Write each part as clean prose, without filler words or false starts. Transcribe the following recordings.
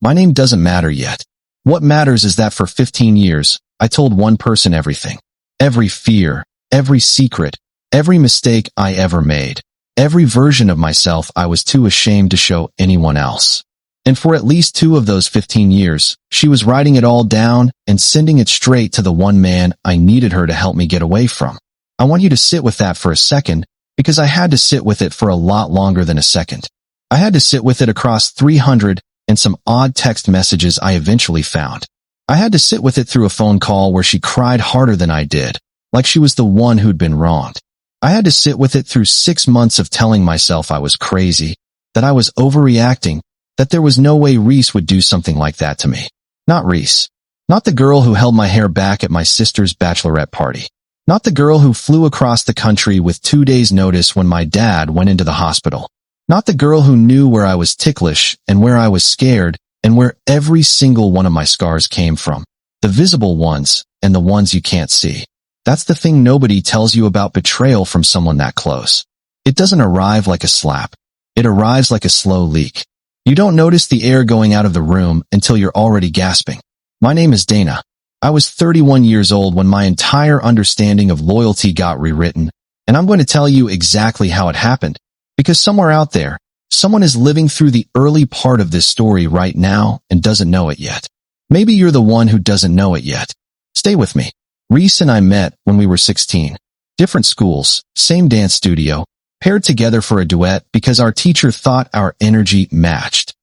My name doesn't matter yet. What matters is that for 15 years, I told one person everything. Every fear, every secret, every mistake I ever made, every version of myself I was too ashamed to show anyone else. And for at least 2 of those 15 years, she was writing it all down and sending it straight to the one man I needed her to help me get away from. I want you to sit with that for a second, because I had to sit with it for a lot longer than a second. I had to sit with it across 300 and some odd text messages I eventually found. I had to sit with it through a phone call where she cried harder than I did, like she was the one who'd been wronged. I had to sit with it through 6 months of telling myself I was crazy, that I was overreacting, that there was no way Reese would do something like that to me. Not Reese. Not the girl who held my hair back at my sister's bachelorette party. Not the girl who flew across the country with 2 days' notice when my dad went into the hospital. Not the girl who knew where I was ticklish and where I was scared and where every single one of my scars came from. The visible ones and the ones you can't see. That's the thing nobody tells you about betrayal from someone that close. It doesn't arrive like a slap. It arrives like a slow leak. You don't notice the air going out of the room until you're already gasping. My name is Dana. I was 31 years old when my entire understanding of loyalty got rewritten, and I'm going to tell you exactly how it happened, because somewhere out there, someone is living through the early part of this story right now and doesn't know it yet. Maybe you're the one who doesn't know it yet. Stay with me. Reese and I met when we were 16. Different schools, same dance studio, paired together for a duet because our teacher thought our energy matched.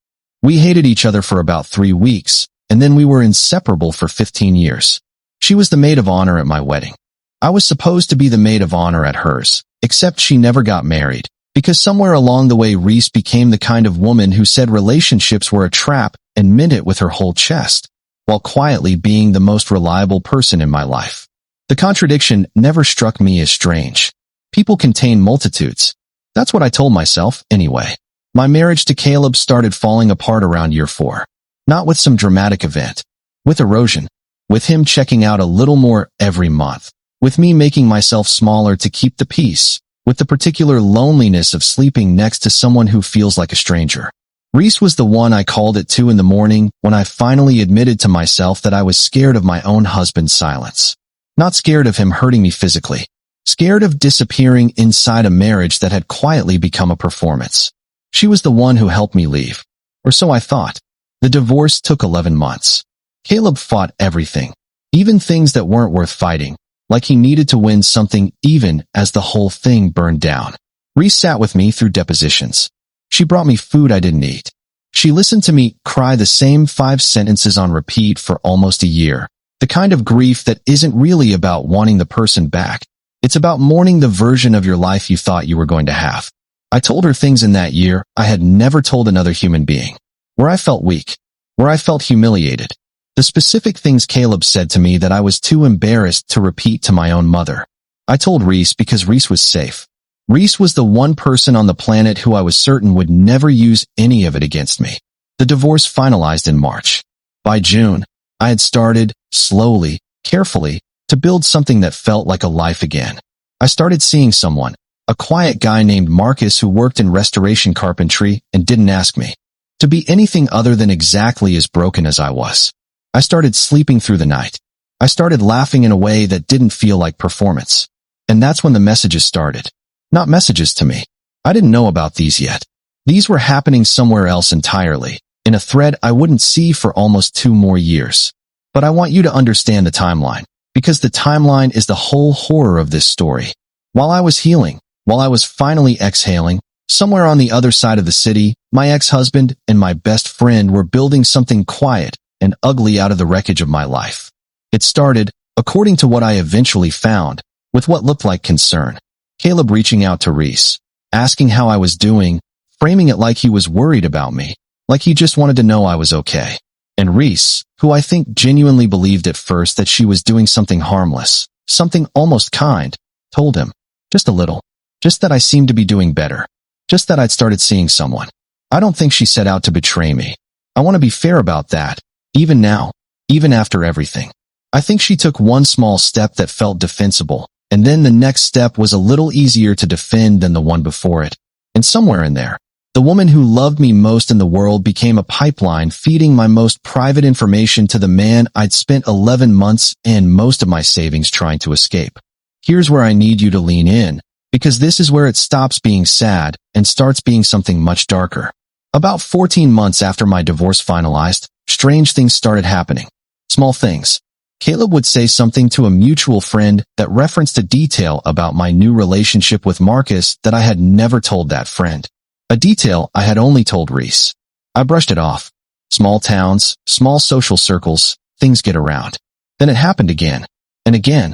We hated each other for about 3 weeks, and then we were inseparable for 15 years. She was the maid of honor at my wedding. I was supposed to be the maid of honor at hers, except she never got married, because somewhere along the way Reese became the kind of woman who said relationships were a trap and meant it with her whole chest, while quietly being the most reliable person in my life. The contradiction never struck me as strange. People contain multitudes. That's what I told myself, anyway. My marriage to Caleb started falling apart around year 4. Not with some dramatic event. With erosion. With him checking out a little more every month. With me making myself smaller to keep the peace. With the particular loneliness of sleeping next to someone who feels like a stranger. Reese was the one I called at 2 in the morning when I finally admitted to myself that I was scared of my own husband's silence. Not scared of him hurting me physically. Scared of disappearing inside a marriage that had quietly become a performance. She was the one who helped me leave. Or so I thought. The divorce took 11 months. Caleb fought everything. Even things that weren't worth fighting. Like he needed to win something even as the whole thing burned down. Reese sat with me through depositions. She brought me food I didn't eat. She listened to me cry the same 5 sentences on repeat for almost a year. The kind of grief that isn't really about wanting the person back. It's about mourning the version of your life you thought you were going to have. I told her things in that year I had never told another human being. Where I felt weak. Where I felt humiliated. The specific things Caleb said to me that I was too embarrassed to repeat to my own mother. I told Reese because Reese was safe. Reese was the one person on the planet who I was certain would never use any of it against me. The divorce finalized in March. By June, I had started, slowly, carefully, to build something that felt like a life again. I started seeing someone, a quiet guy named Marcus who worked in restoration carpentry and didn't ask me to be anything other than exactly as broken as I was. I started sleeping through the night. I started laughing in a way that didn't feel like performance. And that's when the messages started. Not messages to me. I didn't know about these yet. These were happening somewhere else entirely, in a thread I wouldn't see for almost 2 more years. But I want you to understand the timeline, because the timeline is the whole horror of this story. While I was healing, while I was finally exhaling, somewhere on the other side of the city, my ex-husband and my best friend were building something quiet and ugly out of the wreckage of my life. It started, according to what I eventually found, with what looked like concern. Caleb reaching out to Reese, asking how I was doing, framing it like he was worried about me, like he just wanted to know I was okay. And Reese, who I think genuinely believed at first that she was doing something harmless, something almost kind, told him, just a little, just that I seemed to be doing better, just that I'd started seeing someone. I don't think she set out to betray me. I want to be fair about that, even now, even after everything. I think she took one small step that felt defensible, and then the next step was a little easier to defend than the one before it. And somewhere in there, The woman who loved me most in the world became a pipeline feeding my most private information to the man I'd spent 11 months and most of my savings trying to escape. Here's where I need you to lean in, because this is where it stops being sad and starts being something much darker. About 14 months after my divorce finalized, strange things started happening. Small things. Caleb would say something to a mutual friend that referenced a detail about my new relationship with Marcus that I had never told that friend. A detail I had only told Reese. I brushed it off. Small towns, small social circles, things get around. Then it happened again. And again.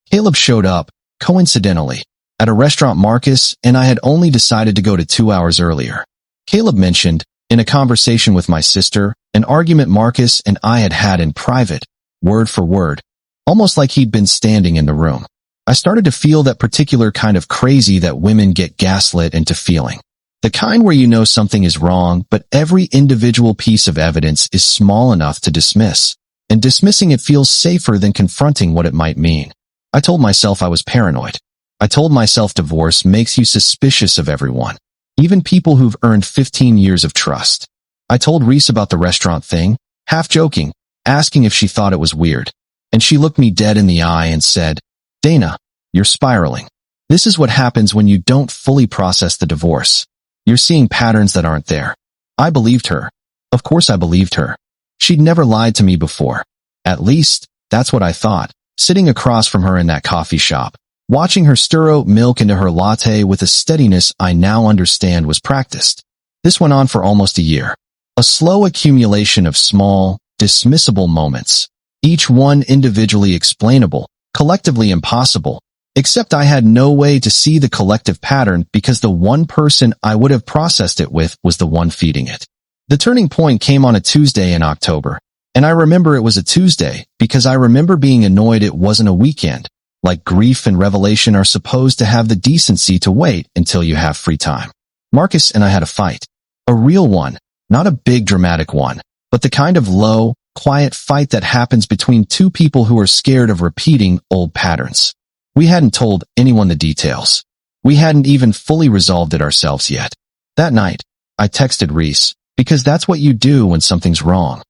Caleb showed up, coincidentally, at a restaurant Marcus and I had only decided to go to 2 hours earlier. Caleb mentioned, in a conversation with my sister, an argument Marcus and I had had in private, word for word, almost like he'd been standing in the room. I started to feel that particular kind of crazy that women get gaslit into feeling. The kind where you know something is wrong, but every individual piece of evidence is small enough to dismiss, and dismissing it feels safer than confronting what it might mean. I told myself I was paranoid. I told myself divorce makes you suspicious of everyone, even people who've earned 15 years of trust. I told Reese about the restaurant thing, half joking, asking if she thought it was weird, and she looked me dead in the eye and said, "Dana, you're spiraling. This is what happens when you don't fully process the divorce. You're seeing patterns that aren't there." I believed her. Of course I believed her. She'd never lied to me before. At least, that's what I thought, sitting across from her in that coffee shop, watching her stir oat milk into her latte with a steadiness I now understand was practiced. This went on for almost a year. A slow accumulation of small, dismissible moments, each one individually explainable, collectively impossible, except I had no way to see the collective pattern because the one person I would have processed it with was the one feeding it. The turning point came on a Tuesday in October, and I remember it was a Tuesday because I remember being annoyed it wasn't a weekend, like grief and revelation are supposed to have the decency to wait until you have free time. Marcus and I had a fight. A real one, not a big dramatic one, but the kind of low, quiet fight that happens between two people who are scared of repeating old patterns. We hadn't told anyone the details. We hadn't even fully resolved it ourselves yet. That night, I texted Reese, because that's what you do when something's wrong.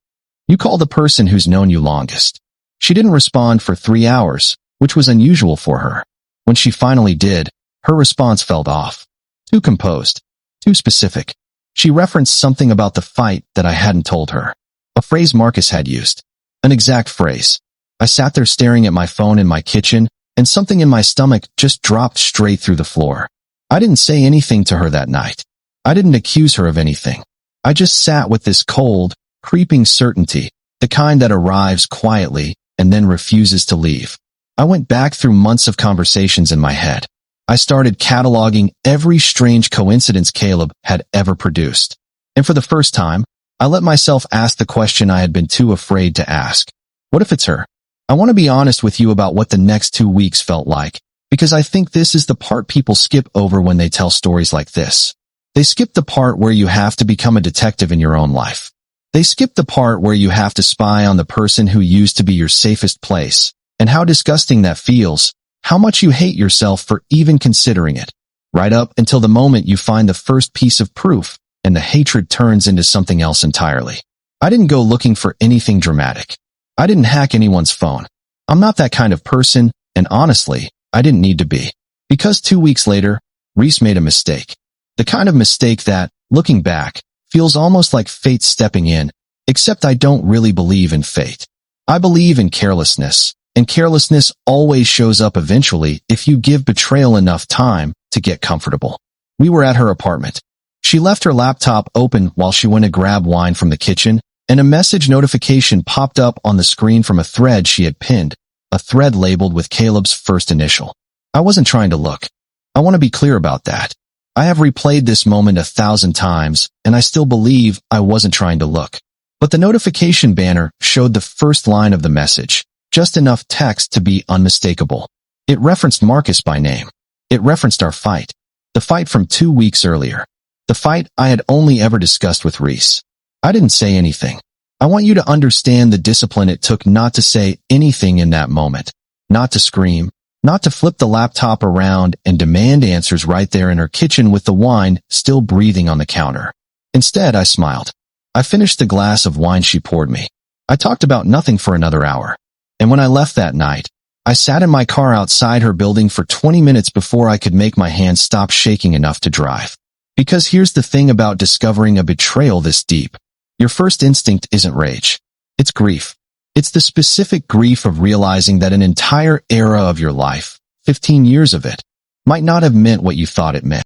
You call the person who's known you longest. She didn't respond for 3 hours, which was unusual for her. When she finally did, her response felt off. Too composed. Too specific. She referenced something about the fight that I hadn't told her. A phrase Marcus had used. An exact phrase. I sat there staring at my phone in my kitchen, and something in my stomach just dropped straight through the floor. I didn't say anything to her that night. I didn't accuse her of anything. I just sat with this cold, creeping certainty, the kind that arrives quietly and then refuses to leave. I went back through months of conversations in my head. I started cataloging every strange coincidence Caleb had ever produced. And for the first time, I let myself ask the question I had been too afraid to ask. What if it's her? I want to be honest with you about what the next 2 weeks felt like, because I think this is the part people skip over when they tell stories like this. They skip the part where you have to become a detective in your own life. They skip the part where you have to spy on the person who used to be your safest place, and how disgusting that feels, how much you hate yourself for even considering it, right up until the moment you find the first piece of proof, and the hatred turns into something else entirely. I didn't go looking for anything dramatic. I didn't hack anyone's phone. I'm not that kind of person, and honestly, I didn't need to be. Because 2 weeks later, Reese made a mistake. The kind of mistake that, looking back, feels almost like fate stepping in, except I don't really believe in fate. I believe in carelessness, and carelessness always shows up eventually if you give betrayal enough time to get comfortable. We were at her apartment. She left her laptop open while she went to grab wine from the kitchen, and a message notification popped up on the screen from a thread she had pinned, a thread labeled with Caleb's first initial. I wasn't trying to look. I want to be clear about that. I have replayed this moment 1,000 times, and I still believe I wasn't trying to look. But the notification banner showed the first line of the message, just enough text to be unmistakable. It referenced Marcus by name. It referenced our fight. The fight from 2 weeks earlier. The fight I had only ever discussed with Reese. I didn't say anything. I want you to understand the discipline it took not to say anything in that moment. Not to scream, not to flip the laptop around and demand answers right there in her kitchen with the wine still breathing on the counter. Instead, I smiled. I finished the glass of wine she poured me. I talked about nothing for another hour. And when I left that night, I sat in my car outside her building for 20 minutes before I could make my hands stop shaking enough to drive. Because here's the thing about discovering a betrayal this deep. Your first instinct isn't rage. It's grief. It's the specific grief of realizing that an entire era of your life, 15 years of it, might not have meant what you thought it meant.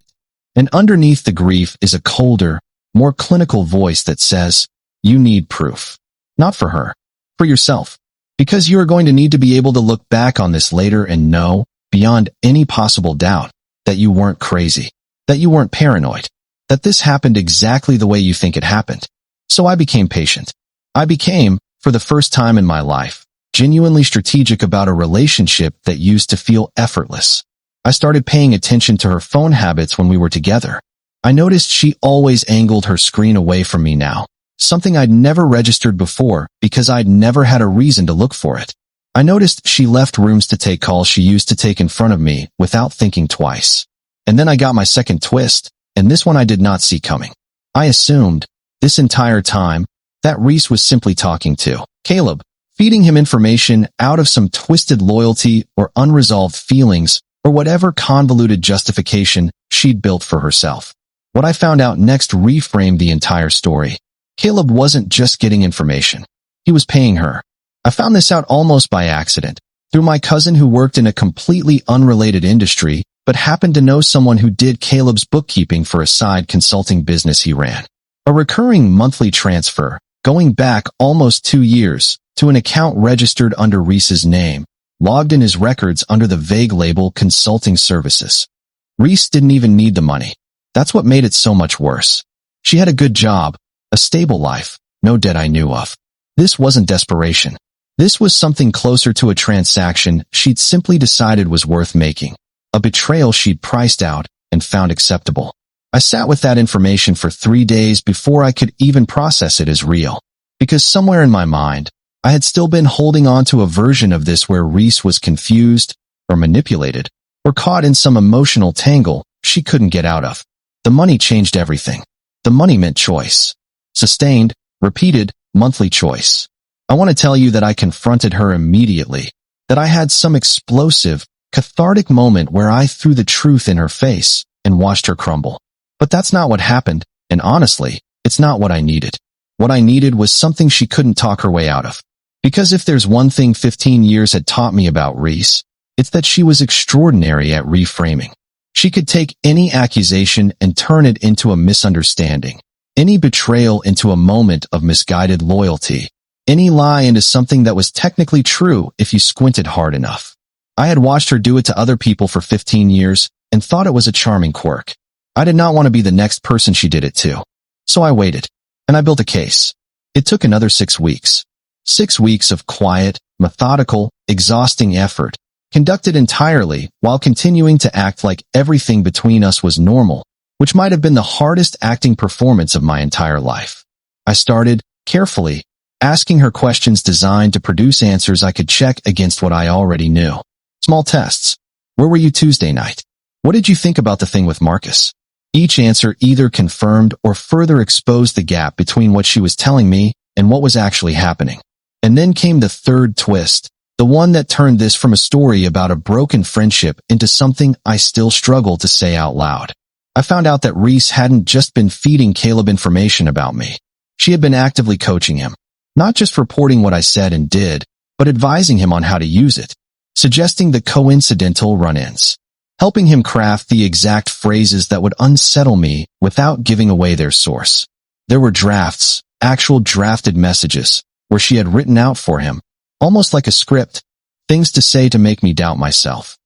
And underneath the grief is a colder, more clinical voice that says, you need proof. Not for her, for yourself. Because you are going to need to be able to look back on this later and know, beyond any possible doubt, that you weren't crazy, that you weren't paranoid, that this happened exactly the way you think it happened. So I became patient. I became, for the first time in my life, genuinely strategic about a relationship that used to feel effortless. I started paying attention to her phone habits when we were together. I noticed she always angled her screen away from me now, something I'd never registered before because I'd never had a reason to look for it. I noticed she left rooms to take calls she used to take in front of me without thinking twice. And then I got my second twist, and this one I did not see coming. I assumed, this entire time, that Reese was simply talking to Caleb, feeding him information out of some twisted loyalty or unresolved feelings or whatever convoluted justification she'd built for herself. What I found out next reframed the entire story. Caleb wasn't just getting information. He was paying her. I found this out almost by accident, through my cousin who worked in a completely unrelated industry, but happened to know someone who did Caleb's bookkeeping for a side consulting business he ran. A recurring monthly transfer, going back almost 2 years, to an account registered under Reese's name, logged in his records under the vague label consulting services. Reese didn't even need the money. That's what made it so much worse. She had a good job, a stable life, no debt I knew of. This wasn't desperation. This was something closer to a transaction she'd simply decided was worth making, a betrayal she'd priced out and found acceptable. I sat with that information for 3 days before I could even process it as real, because somewhere in my mind, I had still been holding on to a version of this where Reese was confused or manipulated or caught in some emotional tangle she couldn't get out of. The money changed everything. The money meant choice. Sustained, repeated, monthly choice. I want to tell you that I confronted her immediately, that I had some explosive, cathartic moment where I threw the truth in her face and watched her crumble. But that's not what happened, and honestly, it's not what I needed. What I needed was something she couldn't talk her way out of. Because if there's one thing 15 years had taught me about Reese, it's that she was extraordinary at reframing. She could take any accusation and turn it into a misunderstanding, any betrayal into a moment of misguided loyalty, any lie into something that was technically true if you squinted hard enough. I had watched her do it to other people for 15 years and thought it was a charming quirk. I did not want to be the next person she did it to. So I waited, and I built a case. It took another 6 weeks. 6 weeks of quiet, methodical, exhausting effort, conducted entirely while continuing to act like everything between us was normal, which might have been the hardest acting performance of my entire life. I started, carefully, asking her questions designed to produce answers I could check against what I already knew. Small tests. Where were you Tuesday night? What did you think about the thing with Marcus? Each answer either confirmed or further exposed the gap between what she was telling me and what was actually happening. And then came the third twist, the one that turned this from a story about a broken friendship into something I still struggle to say out loud. I found out that Reese hadn't just been feeding Caleb information about me. She had been actively coaching him, not just reporting what I said and did, but advising him on how to use it, suggesting the coincidental run-ins, helping him craft the exact phrases that would unsettle me without giving away their source. There were drafts, actual drafted messages, where she had written out for him, almost like a script, things to say to make me doubt myself.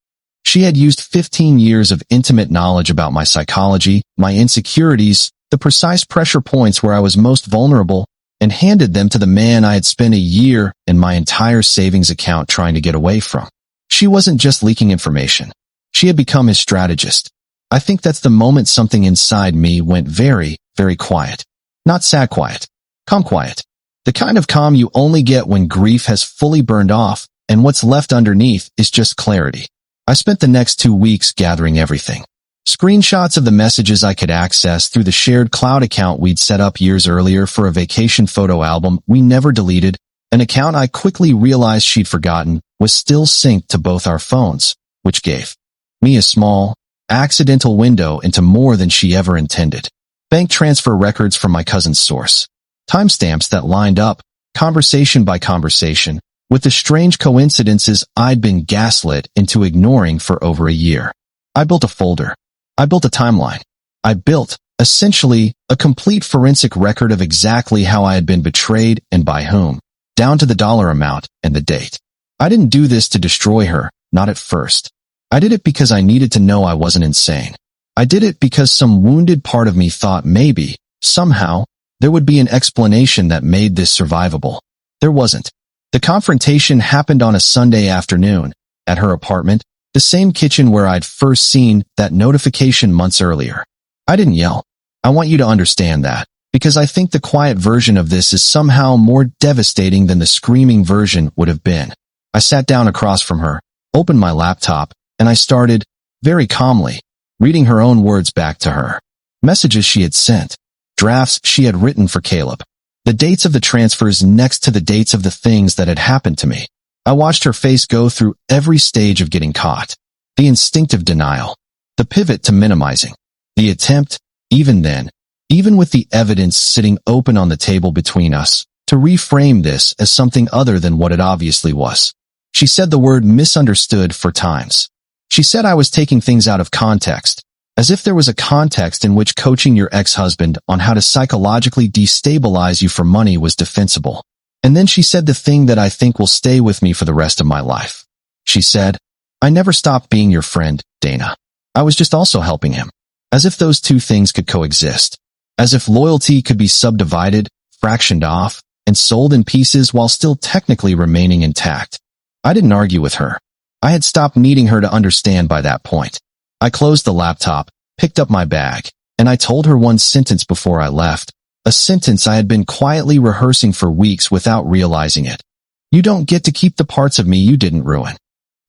She had used 15 years of intimate knowledge about my psychology, my insecurities, the precise pressure points where I was most vulnerable, and handed them to the man I had spent a year and my entire savings account trying to get away from. She wasn't just leaking information. She had become his strategist. I think that's the moment something inside me went very, very quiet. Not sad quiet. Calm quiet. The kind of calm you only get when grief has fully burned off and what's left underneath is just clarity. I spent the next 2 weeks gathering everything. Screenshots of the messages I could access through the shared cloud account we'd set up years earlier for a vacation photo album we never deleted, an account I quickly realized she'd forgotten was still synced to both our phones, which gave me a small, accidental window into more than she ever intended. Bank transfer records from my cousin's source. Timestamps that lined up, conversation by conversation, with the strange coincidences I'd been gaslit into ignoring for over a year. I built a folder. I built a timeline. I built, essentially, a complete forensic record of exactly how I had been betrayed and by whom, down to the dollar amount and the date. I didn't do this to destroy her, not at first. I did it because I needed to know I wasn't insane. I did it because some wounded part of me thought maybe, somehow, there would be an explanation that made this survivable. There wasn't. The confrontation happened on a Sunday afternoon, at her apartment, the same kitchen where I'd first seen that notification months earlier. I didn't yell. I want you to understand that, because I think the quiet version of this is somehow more devastating than the screaming version would have been. I sat down across from her, opened my laptop, and I started, very calmly, reading her own words back to her. Messages she had sent. Drafts she had written for Caleb. The dates of the transfers next to the dates of the things that had happened to me. I watched her face go through every stage of getting caught. The instinctive denial. The pivot to minimizing. The attempt, even then, even with the evidence sitting open on the table between us, to reframe this as something other than what it obviously was. She said the word misunderstood 4 times. She said I was taking things out of context, as if there was a context in which coaching your ex-husband on how to psychologically destabilize you for money was defensible. And then she said the thing that I think will stay with me for the rest of my life. She said, I never stopped being your friend, Dana. I was just also helping him. As if those two things could coexist. As if loyalty could be subdivided, fractioned off, and sold in pieces while still technically remaining intact. I didn't argue with her. I had stopped needing her to understand by that point. I closed the laptop, picked up my bag, and I told her one sentence before I left, a sentence I had been quietly rehearsing for weeks without realizing it. You don't get to keep the parts of me you didn't ruin.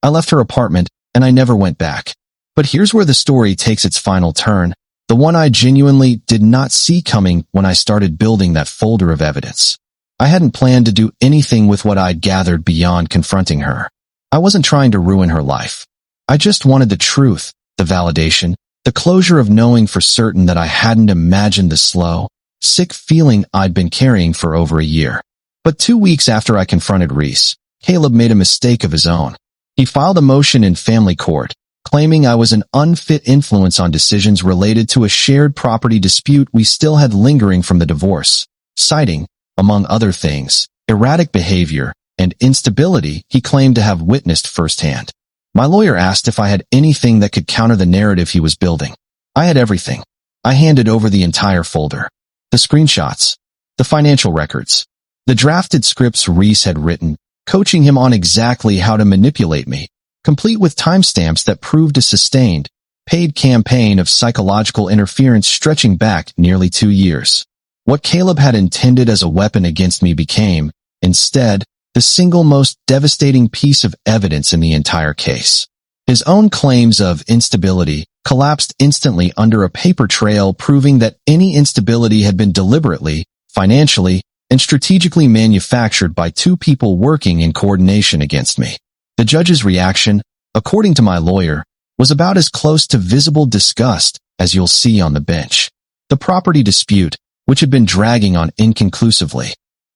I left her apartment, and I never went back. But here's where the story takes its final turn, the one I genuinely did not see coming when I started building that folder of evidence. I hadn't planned to do anything with what I'd gathered beyond confronting her. I wasn't trying to ruin her life. I just wanted the truth, the validation, the closure of knowing for certain that I hadn't imagined the slow, sick feeling I'd been carrying for over a year. But 2 weeks after I confronted Reese, Caleb made a mistake of his own. He filed a motion in family court, claiming I was an unfit influence on decisions related to a shared property dispute we still had lingering from the divorce, citing, among other things, erratic behavior and instability he claimed to have witnessed firsthand. My lawyer asked if I had anything that could counter the narrative he was building. I had everything. I handed over the entire folder. The screenshots. The financial records. The drafted scripts Reese had written, coaching him on exactly how to manipulate me, complete with timestamps that proved a sustained, paid campaign of psychological interference stretching back nearly 2 years. What Caleb had intended as a weapon against me became, instead, the single most devastating piece of evidence in the entire case. His own claims of instability collapsed instantly under a paper trail proving that any instability had been deliberately, financially, and strategically manufactured by 2 people working in coordination against me. The judge's reaction, according to my lawyer, was about as close to visible disgust as you'll see on the bench. The property dispute, which had been dragging on inconclusively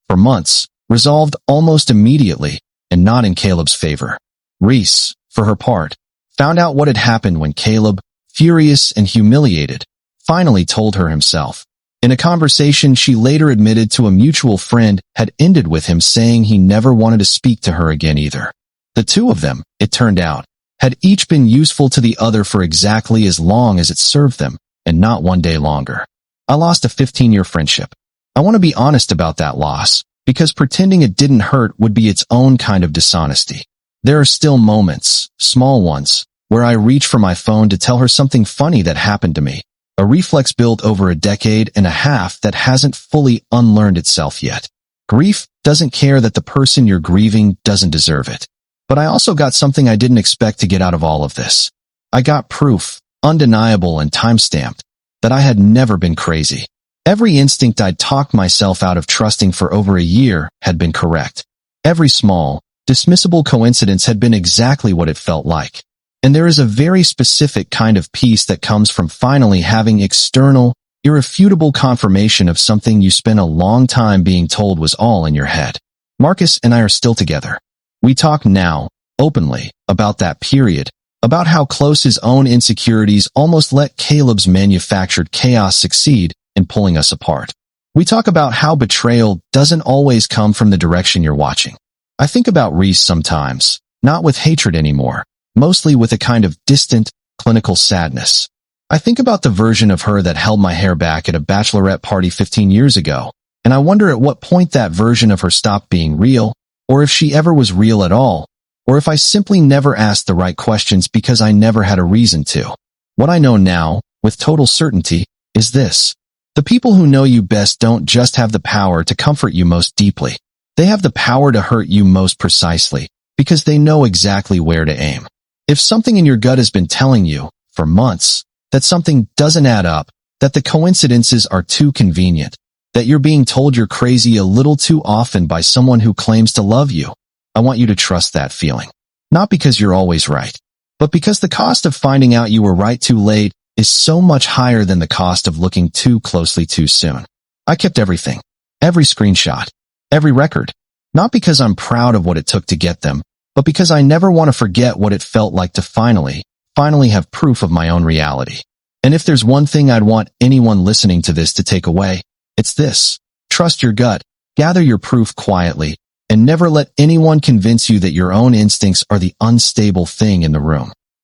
for months, resolved almost immediately and not in Caleb's favor. Reese, for her part, found out what had happened when Caleb, furious and humiliated, finally told her himself. In a conversation she later admitted to a mutual friend had ended with him saying he never wanted to speak to her again either. The 2 of them, it turned out, had each been useful to the other for exactly as long as it served them, and not 1 day longer. I lost a 15-year friendship. I want to be honest about that loss, because pretending it didn't hurt would be its own kind of dishonesty. There are still moments, small ones, where I reach for my phone to tell her something funny that happened to me, a reflex built over a decade and a half that hasn't fully unlearned itself yet. Grief doesn't care that the person you're grieving doesn't deserve it. But I also got something I didn't expect to get out of all of this. I got proof, undeniable and time-stamped, that I had never been crazy. Every instinct I'd talked myself out of trusting for over a year had been correct. Every small, dismissible coincidence had been exactly what it felt like. And there is a very specific kind of peace that comes from finally having external, irrefutable confirmation of something you spent a long time being told was all in your head. Marcus and I are still together. We talk now, openly, about that period, about how close his own insecurities almost let Caleb's manufactured chaos succeed in pulling us apart. We talk about how betrayal doesn't always come from the direction you're watching. I think about Reese sometimes, not with hatred anymore, mostly with a kind of distant, clinical sadness. I think about the version of her that held my hair back at a bachelorette party 15 years ago, and I wonder at what point that version of her stopped being real, or if she ever was real at all, or if I simply never asked the right questions because I never had a reason to. What I know now, with total certainty, is this. The people who know you best don't just have the power to comfort you most deeply. They have the power to hurt you most precisely, because they know exactly where to aim. If something in your gut has been telling you, for months, that something doesn't add up, that the coincidences are too convenient, that you're being told you're crazy a little too often by someone who claims to love you, I want you to trust that feeling. Not because you're always right, but because the cost of finding out you were right too late is so much higher than the cost of looking too closely too soon. I kept everything, every screenshot, every record, not because I'm proud of what it took to get them, but because I never want to forget what it felt like to finally have proof of my own reality. And if there's one thing I'd want anyone listening to this to take away, it's this. Trust your gut, gather your proof quietly, and never let anyone convince you that your own instincts are the unstable thing in the room.